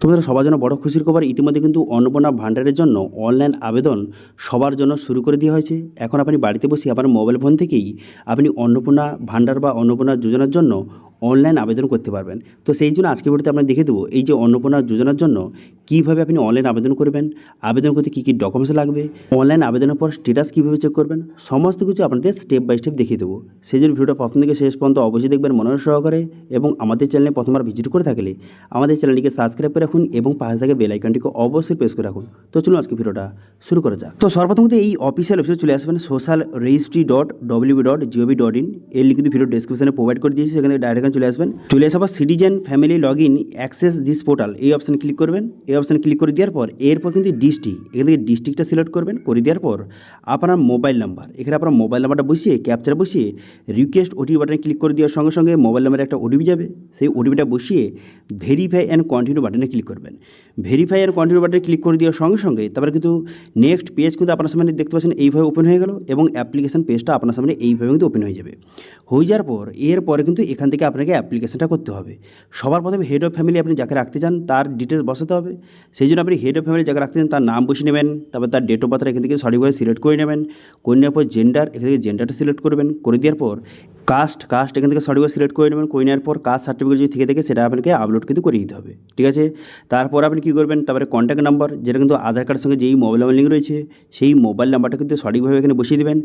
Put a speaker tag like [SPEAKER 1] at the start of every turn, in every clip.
[SPEAKER 1] তোমাদের সবার জন্য বড় খুশির খবর, ইতিমধ্যে কিন্তু অন্নপূর্ণা ভান্ডারের জন্য অনলাইন আবেদন সবার জন্য শুরু করে দেওয়া হয়েছে। এখন আপনি বাড়িতে বসে আপনার মোবাইল ফোন থেকেই আপনি অন্নপূর্ণা ভান্ডার বা অন্নপূর্ণা যোজনার জন্য অনলাইন আবেদন করতে পারবেন। তো সেই জন্য আজকে ভিডিওতে আমরা দেখে দেবো এই যে অন্নপূর্ণা যোজনার জন্য কীভাবে আপনি অনলাইন আবেদন করবেন, আবেদন করতে কী কী ডকুমেন্টস লাগবে, অনলাইন আবেদনের পর স্ট্যাটাস কীভাবে চেক করবেন, সমস্ত কিছু আপনাদের স্টেপ বাই স্টেপ দেখিয়ে দেবো। সেই জন্য ভিডিওটা প্রথম থেকে শেষ পর্যন্ত অবশ্যই দেখবেন মনোযোগ সহকারে, এবং আমাদের চ্যানেলে প্রথমবার ভিজিট করে থাকলে আমাদের চ্যানেলটিকে সাবস্ক্রাইব করে রাখুন এবং পাশে থাকা বেল আইকনটিকে অবশ্যই প্রেস করে রাখুন। তো চলুন আজকে ভিডিওটা শুরু করা যাক। তো সর্বপ্রথম এই অফিসিয়াল ওয়েবসাইটে চলে আসবেন social.registry.wb.gov.in, এর লিঙ্ক কিন্তু ভিডিও ডেসক্রিপশনে প্রোভাইড করে দিয়েছি, সেখানে ডাইরেক্ট চলে আসবেন। চলে আসার পর citizen family log in access this portal এই অপশানে ক্লিক করবেন। এই অপশানে ক্লিক করে দেওয়ার পর এরপর কিন্তু ডিস্ট্রিক্ট, এখান থেকে ডিস্ট্রিক্টটা সিলেক্ট করবেন। করে দেওয়ার পর আপনার মোবাইল নাম্বার, এখানে আপনার মোবাইল নাম্বারটা বসিয়ে ক্যাপচার বসিয়ে রিকোয়েস্ট ওটিপি বাটনে ক্লিক করে দেওয়ার সঙ্গে সঙ্গে মোবাইল নাম্বারে একটা ওটিপি যাবে। সেই ওটিপিটা বসিয়ে ভেরিফাই অ্যান্ড কন্টিনিউ বাটনে ক্লিক করবেন। ভেরিফাই অ্যান্ড কন্টিনিউ বাটনে ক্লিক করে দেওয়ার সঙ্গে সঙ্গে তারপরে কিন্তু নেক্সট পেজ কিন্তু আপনার সামনে দেখতে পাচ্ছেন এইভাবে ওপেন হয়ে গেল, এবং অ্যাপ্লিকেশন পেজটা আপনার সামনে এইভাবে কিন্তু ওপেন হয়ে যাবে। হয়ে যাওয়ার পর এরপরে কিন্তু এখান থেকে আপনাকে অ্যাপ্লিকেশনটা করতে হবে। সবার প্রথমে হেড অফ ফ্যামিলি আপনি যাকে রাখতে চান তার ডিটেলস বসাতে হবে। সেই জন্য আপনি হেড অফ ফ্যামিলি যাকে রাখতে চান তার নাম বসিয়ে নেবেন, তারপর তার ডেট অফ বার্থ এখান থেকে সঠিকভাবে সিলেক্ট করে নেবেন। করে নেওয়ার পর জেন্ডার, এখান থেকে জেন্ডারটা সিলেক্ট করবেন। করে দেওয়ার পর কাস্ট এখান থেকে সঠিকভাবে সিলেক্ট করে নেবেন। করে নেওয়ার পর কাস্ট সার্টিফিকেট যদি থেকে থাকে সেটা আপনাকে আপলোড কিন্তু করে দিতে হবে, ঠিক আছে। তারপর আপনি কী করবেন, তারপরে কন্ট্যাক্ট নাম্বার, যেটা কিন্তু আধার কার্ডের সঙ্গে যেই মোবাইল নাম্বার লিঙ্ক রয়েছে সেই মোবাইল নাম্বারটা কিন্তু সঠিকভাবে এখানে বসিয়ে দেবেন।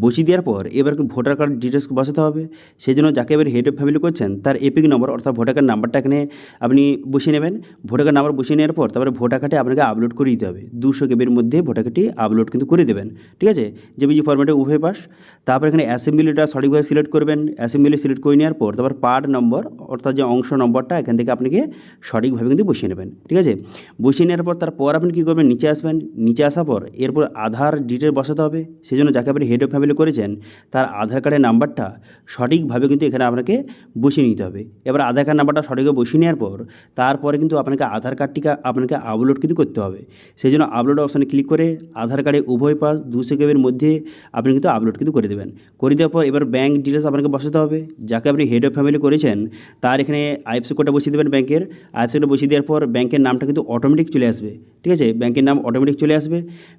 [SPEAKER 1] বসিয়ে দেওয়ার পর এবার ভোটার কার্ড ডিটেলস বসাতে হবে। সেই জন্য যাকে এবার হেড অফ ফ্যামিলি করছেন তার এপিক নম্বর অর্থাৎ ভোটার কার্ড নাম্বারটা এখানে আপনি বসিয়ে নেবেন। ভোটার কার্ড নাম্বার বসিয়ে নেওয়ার পর তারপরে ভোটার কার্ডে আপনাকে আপলোড করে দিতে হবে। 200 কেবির মধ্যে ভোটার কার্ডটি আপলোড কিন্তু করে দেবেন, ঠিক আছে, জেপিজি ফরম্যাটে উভয় পাস। তারপর এখানে অ্যাসেম্বলিটা সঠিকভাবে সিলেক্ট করবেন। অ্যাসেম্বলি সিলেক্ট করে নেওয়ার পর তারপর পার্ট নম্বর অর্থাৎ যে অংশ নম্বরটা এখান থেকে আপনাকে সঠিকভাবে কিন্তু বসিয়ে নেবেন, ঠিক আছে। বসিয়ে নেওয়ার পর তারপর আপনি কী করবেন, নিচে আসবেন। নিচে আসার পর এরপর আধার ডিটেল বসাতে হবে। সেই জন্য যাকে আপনি হেড অফ ফ্যামিলি করেছেন তার আধার কার্ডের নাম্বারটা সঠিকভাবে কিন্তু এখানে আপনাকে বসিয়ে নিতে হবে। এবার আধার কার্ড নাম্বারটা সঠিকভাবে বসিয়ে নেওয়ার পর তারপরে কিন্তু আপনাকে আধার কার্ডটিকে আপনাকে আপলোড কিন্তু করতে হবে। সেই জন্য আপলোড অপশানে ক্লিক করে আধার কার্ডে উভয় পাশ 200 কেবির মধ্যে আপনি কিন্তু আপলোড কিন্তু করে দেবেন। করে দেওয়ার পর এবার ব্যাঙ্ক ডিটেলস আপনাকে বসাতে হবে। যাকে আপনি হেড অফ ফ্যামিলি করেছেন তার এখানে আইএফএসসি কোডটা বসিয়ে দেবেন ব্যাংকের। আইএফএসসি কোডটা বসিয়ে দেওয়ার পর ব্যাংকের নামটা কিন্তু অটোমেটিক চলে আসবে, ঠিক আছে। ব্যাংকের নাম অটোমেটিক চলে আসবে।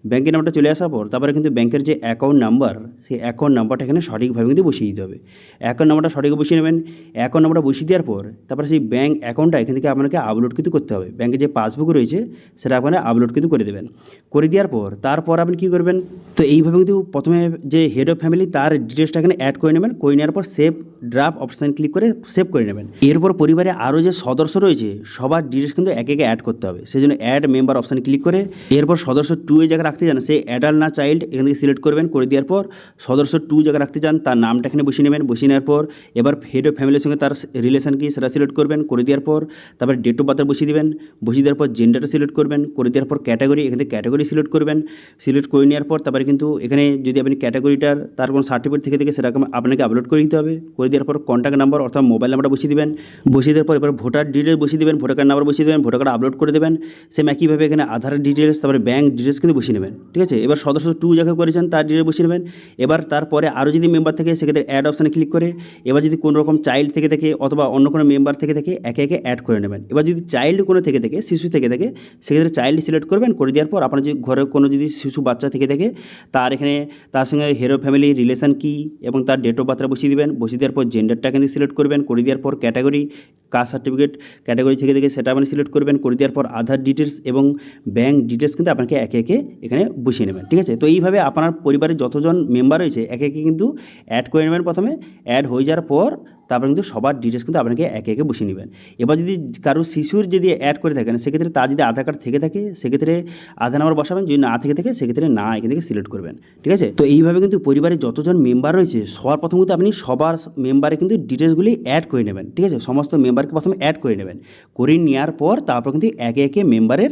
[SPEAKER 1] ব্যাংকের নামটা চলে আসার পর তারপরে কিন্তু ব্যাংকের যে অ্যাকাউন্ট নাম্বার সেই অ্যাকাউন্ট নাম্বারটা এখানে সঠিকভাবে কিন্তু বসিয়ে দিতে হবে। অ্যাকাউন্ট নাম্বারটা সঠিকভাবে বসিয়ে নেবেন। অ্যাকাউন্ট নাম্বারটা বসিয়ে দেওয়ার পর তারপরে সেই ব্যাঙ্ক অ্যাকাউন্টটা এখান থেকে আপনাকে আপলোড কিন্তু করতে হবে। ব্যাংকের যে পাসবুক রয়েছে সেটা আপনারা আপলোড কিন্তু করে দেবেন। করে দেওয়ার পর তারপর আপনি কী করবেন, তো এইভাবে কিন্তু প্রথমে যে হেড অফ ফ্যামিলি তার ডিটেলসটা এখানে অ্যাড করে নেবেন। করে নেওয়ার পর সেভ ড্রাফট অপশান ক্লিক করে সেভ করে নেবেন। এরপর পরিবারে আরও যে সদস্য রয়েছে সবার ডিটেলস কিন্তু একে একে অ্যাড করতে হবে। সেই জন্য অ্যাড মেম্বার অপশানে ক্লিক করে এরপর সদস্য 2 এ জায়গায় রাখতে চান সে অ্যাডাল্ট না চাইল্ড এখান থেকে সিলেক্ট করবেন। করে দেওয়ার পর সদস্য 2 জায়গায় রাখতে চান তার নামটা এখানে বসিয়ে নেবেন। বসিয়ে নেওয়ার পর এবার হেড অফ ফ্যামিলির সঙ্গে তার রিলেশন কি সেটা সিলেক্ট করবেন। করে দেওয়ার পর তারপর ডেট অফ বার্থ বসিয়ে দেবেন। বসিয়ে দেওয়ার পর জেন্ডারটা সিলেক্ট করবেন। করে দেওয়ার পর ক্যাটাগরি, এখান থেকে ক্যাটাগরি সিলেক্ট করবেন। সিলেক্ট করে নেওয়ার পর তারপরে কিন্তু এখানে যদি আপনি ক্যাটাগরিটার তার কোনো সার্টিফিকেট থেকে সেরকম আপনাকে আপলোড করে দিতে হবে। করে দেওয়ার পর কন্ট্যাক্ট নাম্বার অর্থাৎ মোবাইল নাম্বারটা বসিয়ে দেবেন। বসিয়ে দেওয়ার পর এবার ভোটার ডিটেলস বসিয়ে দেবেন। ভোটার কার্ড নাম্বার বসিয়ে দেবেন। ভোটার কার্ড আপলোড করে দেবেন। সেম একইভাবে এখানে আধার ডিটেলস তারপরে ব্যাঙ্ক ডিটেলস কিন্তু বসিয়ে নেবেন, ঠিক আছে। এবার সদস্য 2 জায়গায় করেছেন তার ডিটেলস বসিয়ে নেবেন। এবার তারপরে আরও যদি মেম্বার থাকে সেক্ষেত্রে অ্যাড অপশানে ক্লিক করে এবার যদি কোনো রকম চাইল্ড থেকে থাকে অথবা অন্য কোনো মেম্বার থেকে থাকে একে একে অ্যাড করে নেবেন। এবার যদি চাইল্ড কোনো থেকে থাকে শিশু থেকে থাকে সেক্ষেত্রে চাইল্ড সিলেক্ট করবেন। করে দেওয়ার পর আপনার যদি ঘরে কোনো যদি শিশু বাচ্চা থেকে থাকে তার এখানে তার সঙ্গে হেড অফ ফ্যামিলি রিলেশন কী এবং তার ডেট অফ বার্থটা বসিয়ে দেবেন। বসিয়ে দেওয়ার পর জেন্ডারটা এখানে সিলেক্ট করবেন। করে দেওয়ার পর ক্যাটাগরি কাস্ট সার্টিফিকেট ক্যাটাগরি থেকে থেকে সেটা আপনি সিলেক্ট করবেন। করে দেওয়ার পর আধার ডিটেলস এবং ব্যাঙ্ক ডিটেলস কিন্তু আপনাকে একে একে এখানে বসিয়ে নেবেন, ঠিক আছে। তো এইভাবে আপনার পরিবারের যতজন মেম্বার রয়েছে একে একে কিন্তু অ্যাড করে নেবেন। প্রথমে অ্যাড হয়ে যাওয়ার পর তারপরে কিন্তু সবার ডিটেলস কিন্তু আপনাকে একে একে বসিয়ে নেবেন। এবার যদি কারো শিশুর যদি অ্যাড করে থাকেন সেক্ষেত্রে তার যদি আধার কার্ড থেকে থাকে সেক্ষেত্রে আধার নাম্বার বসাবেন। যদি না থেকে থাকে সেক্ষেত্রে না এখান থেকে সিলেক্ট করবেন, ঠিক আছে। তো এইভাবে কিন্তু পরিবারের যতজন মেম্বার রয়েছে সবার প্রথম কিন্তু আপনি সবার মেম্বারে কিন্তু ডিটেলসগুলি অ্যাড করে নেবেন, ঠিক আছে। সমস্ত মেম্বারকে প্রথমে অ্যাড করে নেবেন। করে নেওয়ার পর তারপর কিন্তু একে একে মেম্বারের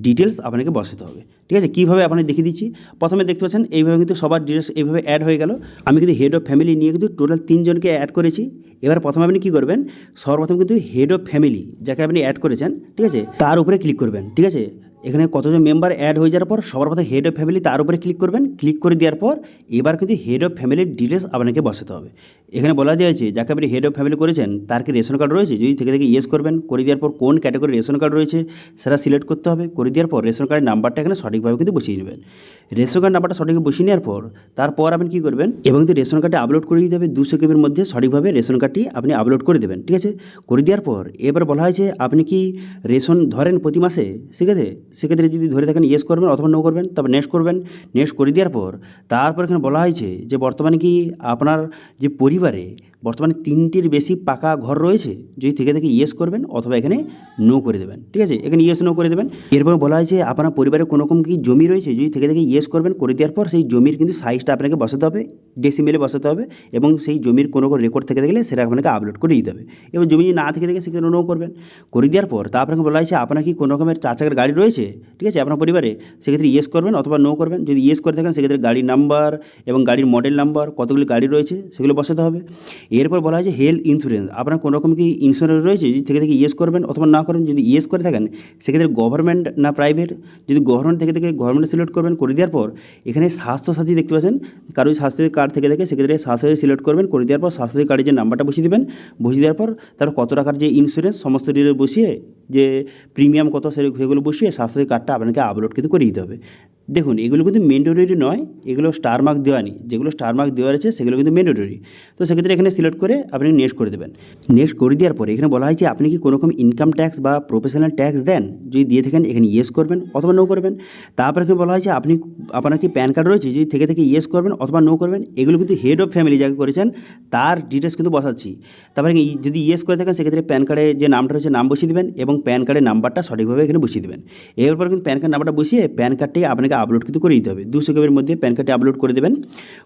[SPEAKER 1] ডিটেলস আপনাকে বসাতে হবে, ঠিক আছে। কীভাবে আপনাকে দেখিয়ে দিচ্ছি। প্রথমে দেখতে পাচ্ছেন এইভাবে কিন্তু সবার ডিটেলস এইভাবে অ্যাড হয়ে গেল। আমি কিন্তু হেড অফ ফ্যামিলি নিয়ে কিন্তু টোটাল 3 জনকে অ্যাড করেছি। এবার প্রথমে আপনি কী করবেন, সর্বপ্রথম কিন্তু হেড অফ ফ্যামিলি যাকে আপনি অ্যাড করেছেন, ঠিক আছে, তার উপরে ক্লিক করবেন, ঠিক আছে। এখানে কতজন মেম্বার অ্যাড হয়ে যাওয়ার পর সবার প্রথমে হেড অফ ফ্যামিলি তার উপরে ক্লিক করবেন। ক্লিক করে দেওয়ার পর এবার কিন্তু হেড অফ ফ্যামিলির ডিটেলস আপনাকে বসাতে হবে। এখানে বলা হয়েছে যাকে আপনি হেড অফ ফ্যামিলি করেছেন তার কি রেশন কার্ড রয়েছে, যদি থেকে ইয়েস করবেন। করে দেওয়ার পর কোন ক্যাটাগরি রেশন কার্ড রয়েছে সেটা সিলেক্ট করতে হবে। করে দেওয়ার পর রেশন কার্ডের নাম্বারটা এখানে সঠিকভাবে কিন্তু বসিয়ে নেবেন। রেশন কার্ড নাম্বারটা সঠিক বসিয়ে নেওয়ার পর তারপর আপনি কী করবেন, এবং কিন্তু রেশন কার্ডে আপলোড করে দিতে হবে 200 কেবির মধ্যে সঠিকভাবে রেশন কার্ডটি আপনি আপলোড করে দেবেন। ঠিক আছে, করে দেওয়ার পর এবার বলা হয়েছে আপনি কি রেশন ধরেন প্রতি মাসে, ঠিক আছে। সেক্ষেত্রে যদি ধরে থাকেন ইয়েস করবেন অথবা নো করবেন, তারপর নেক্সট করবেন। নেক্সট করে দেওয়ার পর তারপর এখানে বলা হয়েছে যে বর্তমানে কি আপনার যে পরিবারে বর্তমানে 3টির বেশি পাকা ঘর রয়েছে, যদি থেকে ইয়েস করবেন অথবা এখানে নো করে দেবেন। ঠিক আছে, এখানে ইয়েস নো করে দেবেন। এরপর বলা হয়েছে আপনার পরিবারে কোনো রকম কি জমি রয়েছে, যদি থেকে ইয়েস করবেন। করে দেওয়ার পর সেই জমির কিন্তু সাইজটা আপনাকে বসাতে হবে, ডেসিমেলে বসাতে হবে, এবং সেই জমির কোনো রেকর্ড থেকে গেলে সেটা আপনাকে আপলোড করে দিতে হবে। এবার জমি যদি না থেকে সেক্ষেত্রে নো করবেন। করে দেওয়ার পর তারপরে বলা হয়েছে আপনার কি কোনো রকমের 4 চাকার গাড়ি রয়েছে, ঠিক আছে, আপনার পরিবারে, সেক্ষেত্রে ইয়েস করবেন অথবা নো করবেন। যদি ইয়েস করে থাকেন সেক্ষেত্রে গাড়ির নাম্বার এবং গাড়ির মডেল নাম্বার, কতগুলি গাড়ি রয়েছে সেগুলো বসাতে হবে। এরপর বলা হয়েছে হেলথ ইন্স্যুরেন্স, আপনার কোনো রকম কি ইন্স্যুরেন্স রয়েছে, যদি থেকে ইয়েস করবেন অথবা না করবেন। যদি ইয়েস করে থাকেন সেক্ষেত্রে গভর্নমেন্ট না প্রাইভেট, যদি গভর্নমেন্ট থেকে গভর্নমেন্ট সিলেক্ট করবেন। করে দেওয়ার পর এখানে স্বাস্থ্যসাথী দেখতে পাচ্ছেন, কারো স্বাস্থ্যসাথী কার্ড থেকে সেক্ষেত্রে স্বাস্থ্যসাথী সিলেক্ট করবেন। করে দেওয়ার পর স্বাস্থ্যসাথী কার্ডের যে নাম্বারটা বসিয়ে দেবেন। বসিয়ে দেওয়ার পর তার কত টাকার যে ইন্স্যুরেন্স সমস্ত ডিটেল বসিয়ে, যে প্রিমিয়াম কত সেগুলো বসিয়ে স্বাস্থ্যসাথী কার্ডটা আপনাকে আপলোড কিন্তু করে দিতে হবে। দেখুন এগুলো কিন্তু ম্যান্ডেটরি নয়, এগুলো স্টার মার্ক দেওয়া নেই। যেগুলো স্টার মার্ক দেওয়া আছে সেগুলো কিন্তু ম্যান্ডেটরি। তো সেক্ষেত্রে এখানে সিলেক্ট করে আপনি নেক্সট করে দেবেন। নেক্সট করে দেওয়ার পরে এখানে বলা হয়েছে আপনি কি কোনো রকম ইনকাম ট্যাক্স বা প্রফেশনাল ট্যাক্স দেন, যদি দিয়ে থাকেন এখানে ইয়েস করবেন অথবা নো করবেন। তারপরে এখানে বলা হয়েছে আপনার কি প্যান কার্ড রয়েছে, যদি থেকে ইয়েস করবেন অথবা নো করবেন। এগুলো কিন্তু হেড অফ ফ্যামিলি যাকে করেছেন তার ডিটেলস কিন্তু বসাচ্ছি। তারপরে যদি ইয়েস করে থাকেন সেক্ষেত্রে প্যান কার্ডে যে নামটা রয়েছে নাম বসিয়ে দেবেন, এবং প্যান কার্ডের নাম্বারটা সঠিকভাবে এখানে বসিয়ে দেবেন। এরপর কিন্তু প্যান কার্ড নাম্বারটা বসিয়ে প্যান কার্ডটি আপনাকে আপলোড কিন্তু করে দিতে হবে। 200 কেবির মধ্যে প্যান কার্ডটি আপলোড করে দেবেন।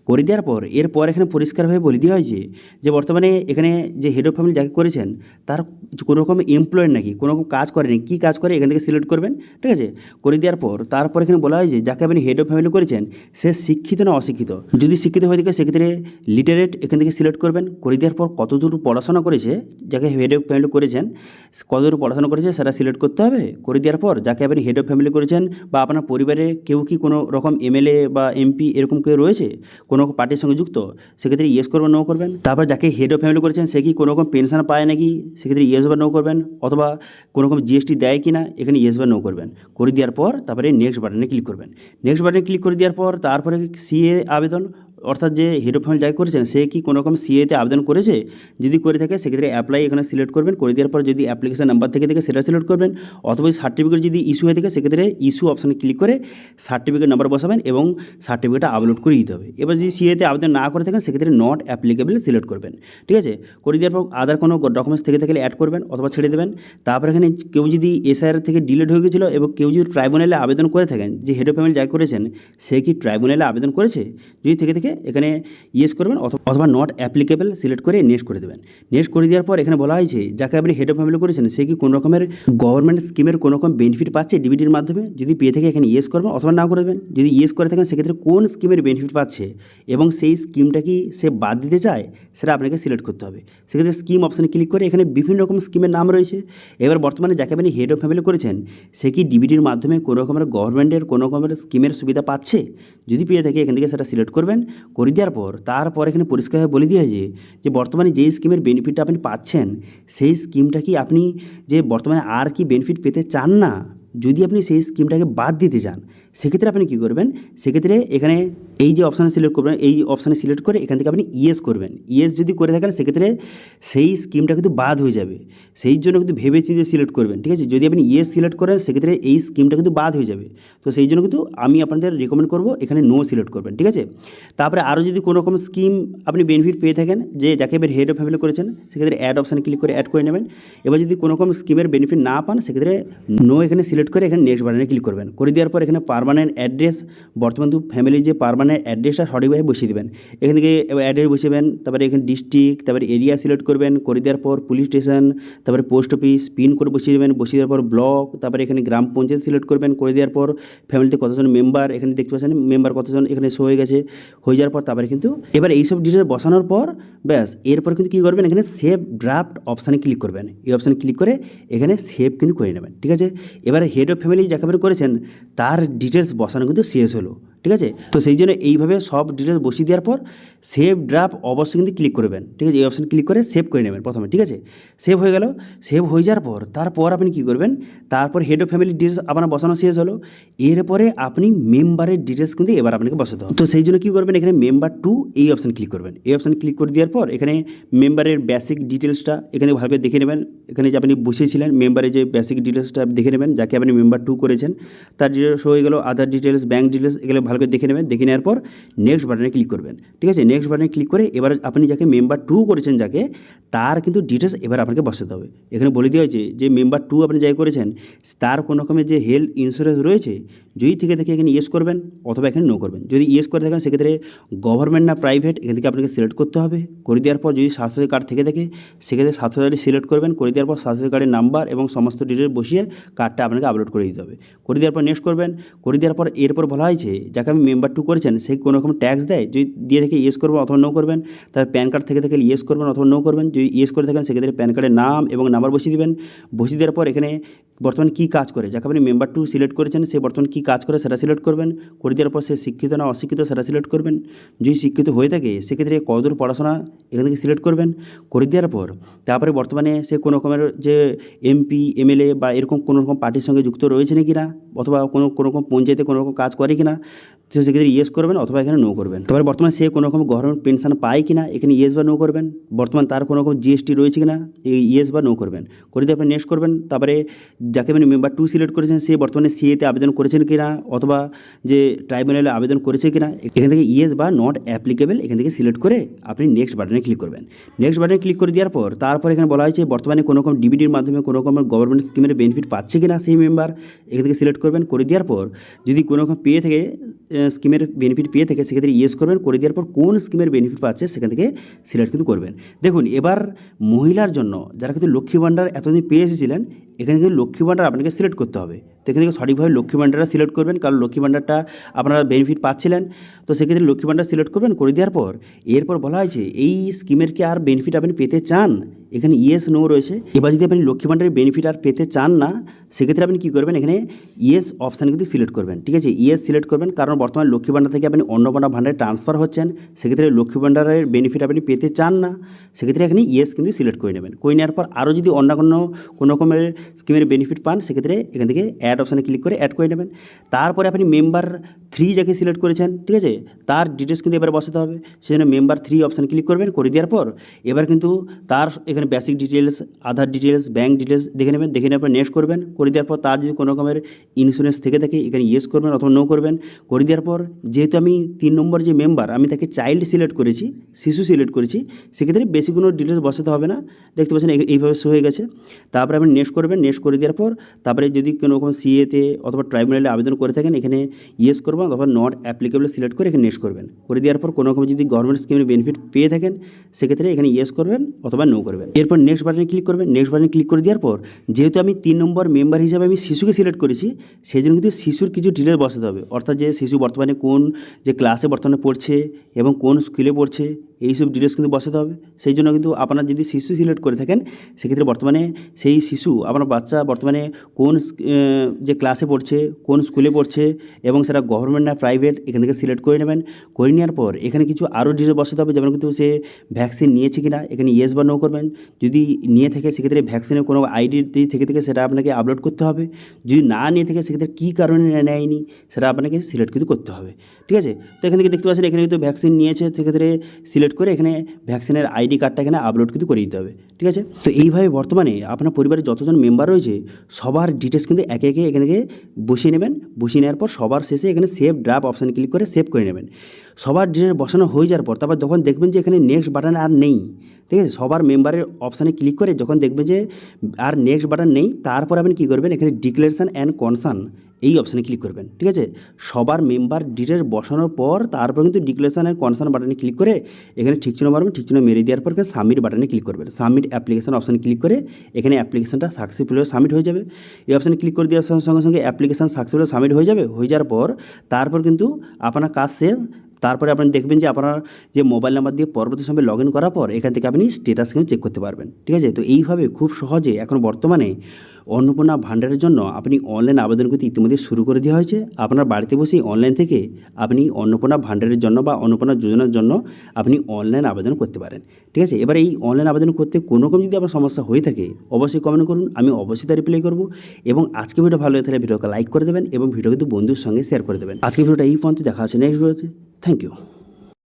[SPEAKER 1] করে দেওয়ার পর এরপর এখানে পরিষ্কারভাবে বলে দেওয়া হয়েছে যে বর্তমানে এখানে যে হেড অফ ফ্যামিলি যাকে করেছেন তার কোনো রকম এমপ্লয়েড নাকি কোনো রকম কাজ করেনি, কী কাজ করে এখান থেকে সিলেক্ট করবেন। ঠিক আছে, করে দেওয়ার পর তারপর এখানে বলা হয়েছে যাকে আপনি হেড অফ ফ্যামিলি করেছেন সে শিক্ষিত না অশিক্ষিত, যদি শিক্ষিত হয়ে থাকে সেক্ষেত্রে লিটারেট এখান থেকে সিলেক্ট করবেন। করে দেওয়ার পর কতদূর পড়াশোনা করেছে, যাকে হেড অফ ফ্যামিলি করেছেন কতদূর পড়াশোনা করেছে সেটা সিলেক্ট করতে হবে। করে দেওয়ার পর যাকে আপনি হেড অফ ফ্যামিলি করেছেন বা আপনার পরিবারে কেউ কি কোনো রকম এমএলএ বা এমপি এরকম কেউ রয়েছে কোনো পার্টির সঙ্গে যুক্ত, সেক্ষেত্রে ইয়েস করবেন নো করবেন। তারপর যাকে হেড অফ ফ্যামিলি করেছেন সে কি কোনো রকম পেনশন পায় নাকি, সেক্ষেত্রে ইয়েস বা নো করবেন। অথবা কোনো রকম জিএসটি দেয় কি না, এখানে ইয়েস বা নো করবেন। করে দেওয়ার পর তারপরে নেক্সট বাটনে ক্লিক করবেন। নেক্সট বাটনে ক্লিক করে দেওয়ার পর তারপরে সিএ আবেদন, অর্থাৎ যে হেড অফ ফ্যামিলি যাকে করেছেন সে কি কোনো রকম সিএতে আবেদন করেছে, যদি করে থাকে সেক্ষেত্রে অ্যাপ্লাই এখানে সিলেক্ট করবেন। করে দেওয়ার পর যদি অ্যাপ্লিকেশন নাম্বার থেকে সেটা সিলেক্ট করবেন, অথবা সার্টিফিকেট যদি ইস্যু হয়ে থাকে সেক্ষেত্রে ইস্যু অপশানে ক্লিক করে সার্টিফিকেট নাম্বার বসাবেন এবং সার্টিফিকেটটা আপলোড করে দিতে হবে। এবার যদি সিএতে আবেদন না করে থাকেন সেক্ষেত্রে নট অ্যাপ্লিকেবল সিলেক্ট করবেন। ঠিক আছে, করে দেওয়ার পর আদার কোনো ডকুমেন্টস থেকে থাকলে অ্যাড করবেন অথবা ছেড়ে দেবেন। তারপর এখানে কেউ যদি এসআইআর থেকে ডিলেট হয়ে গেছিলো এবং কেউ যদি ট্রাইব্যুনালে আবেদন করে থাকেন, যে হেড অফ ফ্যামিলি যাকে করেছেন সে কি ট্রাইব্যুনালে আবেদন করেছে, যদি থেকে এখানে ইয়েস করবেন অথবা নট অ্যাপ্লিকেবল সিলেক্ট করে নেক্সট করে দেবেন। নেক্সট করে দেওয়ার পর এখানে বলা হয়েছে যাকে আপনি হেড অফ ফ্যামিলি করেছেন সে কি কোনো রকমের গভর্নমেন্ট স্কিমের কোনো রকম বেনিফিট পাচ্ছে ডিবিটির মাধ্যমে, যদি পেয়ে থাকে এখানে ইয়েস করবেন অথবা না করে দেবেন। যদি ইয়েস করে থাকেন সেক্ষেত্রে কোন স্কিমের বেনিফিট পাচ্ছে এবং সেই স্কিমটা কি সে বাদ দিতে চায় সেটা আপনাকে সিলেক্ট করতে হবে। সেক্ষেত্রে স্কিম অপশানে ক্লিক করে এখানে বিভিন্ন রকম স্কিমের নাম রয়েছে। এবার বর্তমানে যাকে আপনি হেড অফ ফ্যামিলি করেছেন সে কি ডিবিটির মাধ্যমে কোনো রকমের গভর্নমেন্টের কোনো রকমের স্কিমের সুবিধা পাচ্ছে, যদি পেয়ে থাকে এখান থেকে সেটা সিলেক্ট করবেন। করে দেওয়ার পর তারপর এখানে পরিষ্কারভাবে বলে দেওয়া হয়েছে যে বর্তমানে যেই স্কিমের বেনিফিটটা আপনি পাচ্ছেন সেই স্কিমটা কি আপনি যে বর্তমানে আর কি বেনিফিট পেতে চান না, যদি আপনি সেই স্কিমটাকে বাদ দিতে চান সেক্ষেত্রে আপনি কী করবেন, সেক্ষেত্রে এখানে এই যে অপশানে সিলেক্ট করবেন, এই অপশানে সিলেক্ট করে এখান থেকে আপনি ইয়েস করবেন। ইয়েস যদি করে থাকেন সেক্ষেত্রে সেই স্কিমটা কিন্তু বাদ হয়ে যাবে, সেই জন্য কিন্তু ভেবে চিন্তে সিলেক্ট করবেন। ঠিক আছে, যদি আপনি ইয়েস সিলেক্ট করেন সেক্ষেত্রে এই স্কিমটা কিন্তু বাদ হয়ে যাবে। তো সেই জন্য কিন্তু আমি আপনাদের রেকমেন্ড করবো এখানে নো সিলেক্ট করবেন। ঠিক আছে, তারপরে আরও যদি কোনো রকম স্কিম আপনি বেনিফিট পেয়ে থাকেন যে যাকে এবার হেড অফ ফ্যামিলি করেছেন সেক্ষেত্রে অ্যাড অপশানে ক্লিক করে অ্যাড করে নেবেন। এবার যদি কোনো রকম স্কিমের বেনিফিট না পান সেক্ষেত্রে নো এখানে সিলেক্ট করে এখানে নেক্সট বাটনে ক্লিক করবেন। করে দেওয়ার পর এখানে পার্মানেন্ট পার্মানেন্ট অ্যাড্রেস, বর্তমান কিন্তু ফ্যামিলির যে পার্মানেন্ট অ্যাড্রেসটা সঠিকভাবে বসিয়ে দেবেন। এখান থেকে অ্যাড্রেস বসাবেন, তারপরে এখানে ডিস্ট্রিক্ট, তারপরে এরিয়া সিলেক্ট করবেন, করে দেওয়ার পর পুলিশ স্টেশন, তারপরে পোস্ট অফিস, পিন কোড বসিয়ে দেবেন, বসিয়ে দেওয়ার পর ব্লক, তারপরে এখানে গ্রাম পঞ্চায়েত সিলেক্ট করবেন, করে দেওয়ার পর ফ্যামিলিতে কতজন মেম্বার, এখানে দেখতে পাচ্ছেন মেম্বার কতজন এখানে শো হয়ে গেছে। হয়ে যাওয়ার পর তারপরে কিন্তু এবার এইসব ডিটেলস বসানোর পর ব্যাস এরপর কিন্তু কী করবেন, এখানে সেভ ড্রাফট অপশানে ক্লিক করবেন। এই অপশানে ক্লিক করে এখানে সেভ কিন্তু করে নেবেন, ঠিক আছে। এবার হেড অফ ফ্যামিলি যাকে আপনি করেছেন তার ডিটেলস বসানো কিন্তু শেষ হলো, ঠিক আছে। তো সেই জন্য এইভাবে সব ডিটেলস বসিয়ে দেওয়ার পর সেভ ড্রাফট অবশ্যই কিন্তু ক্লিক করবেন, ঠিক আছে। এই অপশান ক্লিক করে সেভ করে নেবেন প্রথমে, ঠিক আছে। সেভ হয়ে গেল। সেভ হয়ে যাওয়ার পর তারপর আপনি কী করবেন, তারপর হেড অফ ফ্যামিলির ডিটেলস আপনার বসানো শেষ হলো। এরপরে আপনি মেম্বারের ডিটেলস কিন্তু এবার আপনাকে বসাতে হবে। তো সেই জন্য কী করবেন, এখানে মেম্বার টু এই অপশান ক্লিক করবেন। এই অপশান ক্লিক করে দেওয়ার পর এখানে মেম্বারের বেসিক ডিটেলসটা এখানে ভালো করে দেখে নেবেন। এখানে যে আপনি বসিয়েছিলেন মেম্বারের যে বেসিক ডিটেলসটা দেখে নেবেন, যাকে আপনি মেম্বার টু করেছেন তার ডিটেলস হয়ে গেল, আধার ডিটেলস, ব্যাঙ্ক ডিটেলস, এগুলো ভালো করে দেখে নেবেন। দেখে নেওয়ার পর নেক্সট বাটনে ক্লিক করবেন, ঠিক আছে। নেক্সট বাটনে ক্লিক করে এবার আপনি যাকে মেম্বার টু করেছেন যাকে, তার কিন্তু ডিটেলস এবার আপনাকে বসাতে হবে। এখানে বলে দেওয়া হয়েছে যে মেম্বার টু আপনি যাই করেছেন তার কোনো রকমের যে হেলথ ইন্স্যুরেন্স রয়েছে, যদি থেকে থাকে এখানে ইয়েস করবেন অথবা এখানে নো করবেন। যদি ইয়েস করে থাকেন সেক্ষেত্রে গভর্নমেন্ট না প্রাইভেট এখান থেকে আপনাকে সিলেক্ট করতে হবে। করে দেওয়ার পর যদি স্বাস্থ্য কার্ড থেকে থাকে সেক্ষেত্রে স্বাস্থ্য কার্ডটি সিলেক্ট করবেন। করে দেওয়ার পর স্বাস্থ্য কার্ডের নাম্বার এবং সমস্ত ডিটেলস বসিয়ে কার্ডটা আপনাকে আপলোড করে দিতে হবে। করে দেওয়ার পর নেক্সট করবেন। করে দেওয়ার পর এরপর বলা হয়েছে যাকে আমি মেম্বার টু করেছেন সে কোনো রকম ট্যাক্স দেয়, যদি দিয়ে থেকে ইয়েস করবেন অথবা নো করবেন। তার প্যান কার্ড থেকে থাকে ইয়েস করবেন অথবা নো করবেন। যদি ইয়েস করে থাকেন সেক্ষেত্রে প্যান কার্ডের নাম এবং নাম্বার বসিয়ে দেবেন। বসিয়ে দেওয়ার পর এখানে বর্তমানে কী কাজ করে, যাকে আপনি মেম্বার টু সিলেক্ট করেছেন সে বর্তমানে কী কাজ করে সেটা সিলেক্ট করবেন। করে দেওয়ার পর সে শিক্ষিত না অশিক্ষিত সেটা সিলেক্ট করবেন। যদি শিক্ষিত হয়ে থাকে সেক্ষেত্রে কতদূর পড়াশোনা এখান থেকে সিলেক্ট করবেন। করে দেওয়ার পর তারপরে বর্তমানে সে কোনো রকমের যে এমপি এমএলএ বা এরকম কোনো রকম পার্টির সঙ্গে যুক্ত রয়েছে নাকি না, অথবা কোনো রকম পঞ্চায়েতে কোনো রকম কাজ করে কি না, তো সেক্ষেত্রে ইয়েস করবেন অথবা এখানে নো করবেন। তারপরে বর্তমানে সে কোনো রকম গভর্নমেন্ট পেনশন পায় কি না, এখানে ইয়েস বা নো করবেন। বর্তমান তার কোনো রকম জিএসটি রয়েছে কি না, এই ইয়েস বা নো করবেন। করে দিয়ে আপনি নেক্সট করবেন। তারপরে যাকে আপনি মেম্বার টু সিলেক্ট করেছেন সে বর্তমানে সিএতে আবেদন করেছেন কি না, অথবা যে ট্রাইব্যুনালে আবেদন করেছে কি না, এখান থেকে ইয়েস বা নট অ্যাপ্লিকেবল এখান থেকে সিলেক্ট করে আপনি নেক্সট বাটনে ক্লিক করবেন। নেক্সট বাটনে ক্লিক করে দেওয়ার পর তারপর এখানে বলা হয়েছে বর্তমানে কোনো রকম ডিবিডির মাধ্যমে কোনো রকম গভর্নমেন্ট স্কিমের বেনিফিট পাচ্ছে কি না সেই মেম্বার, এখান থেকে সিলেক্ট করবেন। করে দেওয়ার পর যদি কোনো রকম পেয়ে থেকে স্কিমের বেনিফিট পেয়ে থাকে সেক্ষেত্রে ইয়েস করবেন। করে দেওয়ার পর কোন স্কিমের বেনিফিট পাচ্ছে সেখান থেকে সিলেক্ট কিন্তু করবেন। দেখুন এবার মহিলার জন্য যারা কিন্তু লক্ষ্মী ভাণ্ডার এতদিন পেয়ে এসেছিলেন এখানে কিন্তু লক্ষ্মী ভাণ্ডার আপনাকে সিলেক্ট করতে হবে। তো এখান থেকে সঠিকভাবে লক্ষ্মী ভাণ্ডারটা সিলেক্ট করবেন, কারণ লক্ষ্মী ভাণ্ডারটা আপনারা বেনিফিট পাচ্ছিলেন। তো সেক্ষেত্রে লক্ষ্মী ভাণ্ডার সিলেক্ট করবেন। করে দেওয়ার পর এরপর বলা হয়েছে এই স্কিমের কি আর বেনিফিট আপনি পেতে চান, এখানে ইয়েস নো রয়েছে। এবার যদি আপনি লক্ষ্মী ভাণ্ডারের বেনিফিট আর পেতে চান না সেক্ষেত্রে আপনি কী করবেন, এখানে ইয়েস অপশান কিন্তু সিলেক্ট করবেন, ঠিক আছে। ইয়েস সিলেক্ট করবেন, কারণ বর্তমানে লক্ষ্মী ভাণ্ডার থেকে আপনি অন্নপূর্ণা ভাণ্ডারে ট্রান্সফার হচ্ছেন, সেক্ষেত্রে লক্ষ্মী ভাণ্ডারের বেনিফিট আপনি পেতে চান না, সেক্ষেত্রে এখানে ইয়েস কিন্তু সিলেক্ট করে নেবেন। করে নেওয়ার পর আরও যদি অন্য কোনো রকমের স্কিমের বেনিফিট পান সেক্ষেত্রে এখান থেকে অ্যাড অপশানে ক্লিক করে অ্যাড করে নেবেন। তারপরে আপনি মেম্বার থ্রি যাকে সিলেক্ট করেছেন, ঠিক আছে, তার ডিটেলস কিন্তু এবার বসাতে হবে। সেজন্য মেম্বার থ্রি অপশানে ক্লিক করবেন। করে দেওয়ার পর এবার কিন্তু তার এখানে বেসিক ডিটেলস, আধার ডিটেলস, ব্যাঙ্ক ডিটেলস দেখে নেবেন। দেখে নেওয়ার পর নেক্সট করবেন। করে দেওয়ার পর তার যদি কোনো রকমের ইন্স্যুরেন্স থেকে থাকে এখানে ইয়েস করবেন অথবা নো করবেন। করে দেওয়ার পর যেহেতু আমি 3 নম্বর যে মেম্বার আমি তাকে চাইল্ড সিলেক্ট করেছি, শিশু সিলেক্ট করেছি, সেক্ষেত্রে বেশি কোনো ডিটেলস বসাতে হবে না। দেখতে পাচ্ছেন এইভাবে শো হয়ে গেছে। তারপরে আপনি নেক্সট করবেন। নেক্সট করে দেওয়ার পর তারপরে যদি কোনো রকম সিএতে অথবা ট্রাইব্যুনালে আবেদন করে থাকেন এখানে ইয়েস করবেন অথবা নট অ্যাপ্লিকেবল সিলেক্ট করে এখানে নেক্সট করবেন। করে দেওয়ার পর কোনো রকম যদি গভর্নমেন্ট স্কিমের বেনিফিট পেয়ে থাকেন সেক্ষেত্রে এখানে ইয়েস করবেন অথবা নো করবেন। এরপর নেক্সট বাটনে ক্লিক করবেন। নেক্সট বাটনে ক্লিক করে দেওয়ার পর যেহেতু আমি 3 নম্বর মেম্বার হিসাবে আমি শিশুকে সিলেক্ট করেছি সেই জন্য কিন্তু শিশুর কিছু ডিটেলস বসাতে হবে, অর্থাৎ যে শিশু বর্তমানে কোন যে ক্লাসে বর্তমানে পড়ছে এবং কোন স্কুলে পড়ছে এইসব ডিটেলস কিন্তু বসাতে হবে। সেই জন্য কিন্তু আপনারা যদি শিশু সিলেক্ট করে থাকেন সেক্ষেত্রে বর্তমানে সেই শিশু আপনার বাচ্চা বর্তমানে কোন যে ক্লাসে পড়ছে, কোন স্কুলে পড়ছে এবং সেটা গভর্নমেন্ট না প্রাইভেট এখান থেকে সিলেক্ট করে নেবেন। করে নেওয়ার পর এখানে কিছু আরও ডিটেলস বসাতে হবে, যেমন কিন্তু সে ভ্যাকসিন নিয়েছে কিনা এখানে ইয়েস বা নো করবেন। যদি নিয়ে থাকে সেক্ষেত্রে ভ্যাকসিনের কোনো আইডি থেকে সেটা আপনাকে আপলোড করতে হবে। যদি না নিয়ে থাকে সেক্ষেত্রে কী কারণে নেয়নি সেটা আপনাকে সিলেক্ট কিন্তু করতে হবে, ঠিক আছে। তো এখান থেকে দেখতে পাচ্ছেন এখানে কিন্তু ভ্যাকসিন নিয়েছে, সেক্ষেত্রে সিলেক্ট করে এখানে ভ্যাকসিনের আইডি কার্ডটা এখানে আপলোড কিন্তু করে দিতে হবে, ঠিক আছে। তো এইভাবে বর্তমানে আপনার পরিবারে যতজন মেম্বার রয়েছে সবার ডিটেলস কিন্তু একে একে এখান থেকে বসিয়ে নেবেন। বসিয়ে নেওয়ার পর সবার শেষে এখানে সেভ ড্রাফট অপশানে ক্লিক করে সেভ করে নেবেন। সবার ডিটেলস বসানো হয়ে যাওয়ার পর তারপর যখন দেখবেন যে এখানে নেক্সট বাটন আর নেই, ঠিক আছে, সবার মেম্বারের অপশানে ক্লিক করে যখন দেখবেন যে আর নেক্সট বাটন নেই তারপর আপনি কী করবেন, এখানে ডিক্লারেশন অ্যান্ড কনসার্ন এই অপশানে ক্লিক করবেন। ঠিক আছে, সবার মেম্বার ডিটেল বসানোর পর তারপর কিন্তু ডিক্লারেশন অ্যান্ড কনসার্ন বাটনে ক্লিক করে এখানে ঠিক চিহ্ন মারবেন। ঠিক চিহ্ন মেরে দেওয়ার পর এখানে সাবমিট বাটনে ক্লিক করবেন। সাবমিট অ্যাপ্লিকেশন অপশানে ক্লিক করে এখানে অ্যাপ্লিকেশনটা সাকসেসফুলি সাবমিট হয়ে যাবে। এই অপশানে ক্লিক করে দেওয়ার সঙ্গে সঙ্গে অ্যাপ্লিকেশন সাকসেসফুলি সাবমিট হয়ে যাবে। হয়ে যাওয়ার পর তারপর কিন্তু আপনার কাজ শেষ। তারপরে আপনি দেখবেন যে আপনার যে মোবাইল নাম্বার দিয়ে পরবর্তী সময় লগ ইন করার পর এখান থেকে আপনি স্ট্যাটাস কিন্তু চেক করতে পারবেন। ঠিক আছে, তো এইভাবে খুব সহজে এখন বর্তমানে অন্নপূর্ণা ভাণ্ডারের জন্য আপনি অনলাইন আবেদন করতে ইতিমধ্যে শুরু করে দেওয়া হয়েছে। আপনার বাড়িতে বসেই অনলাইন থেকে আপনি অন্নপূর্ণা ভাণ্ডারের জন্য বা অন্নপূর্ণা যোজনার জন্য আপনি অনলাইন আবেদন করতে পারেন। ঠিক আছে, এবার এই অনলাইন আবেদন করতে কোনো রকম যদি আপনার সমস্যা হয়ে থাকে অবশ্যই কমেন্ট করুন, আমি অবশ্যই তার রিপ্লাই করব। এবং আজকে ভিডিও ভালো লাগে তাহলে ভিডিওকে লাইক করে দেবেন এবং ভিডিও কিন্তু বন্ধুর সঙ্গে শেয়ার করে দেবেন। আজকে ভিডিওটা এই পর্যন্ত, দেখা আছে নেক্সট ভিডিওতে। Thank you.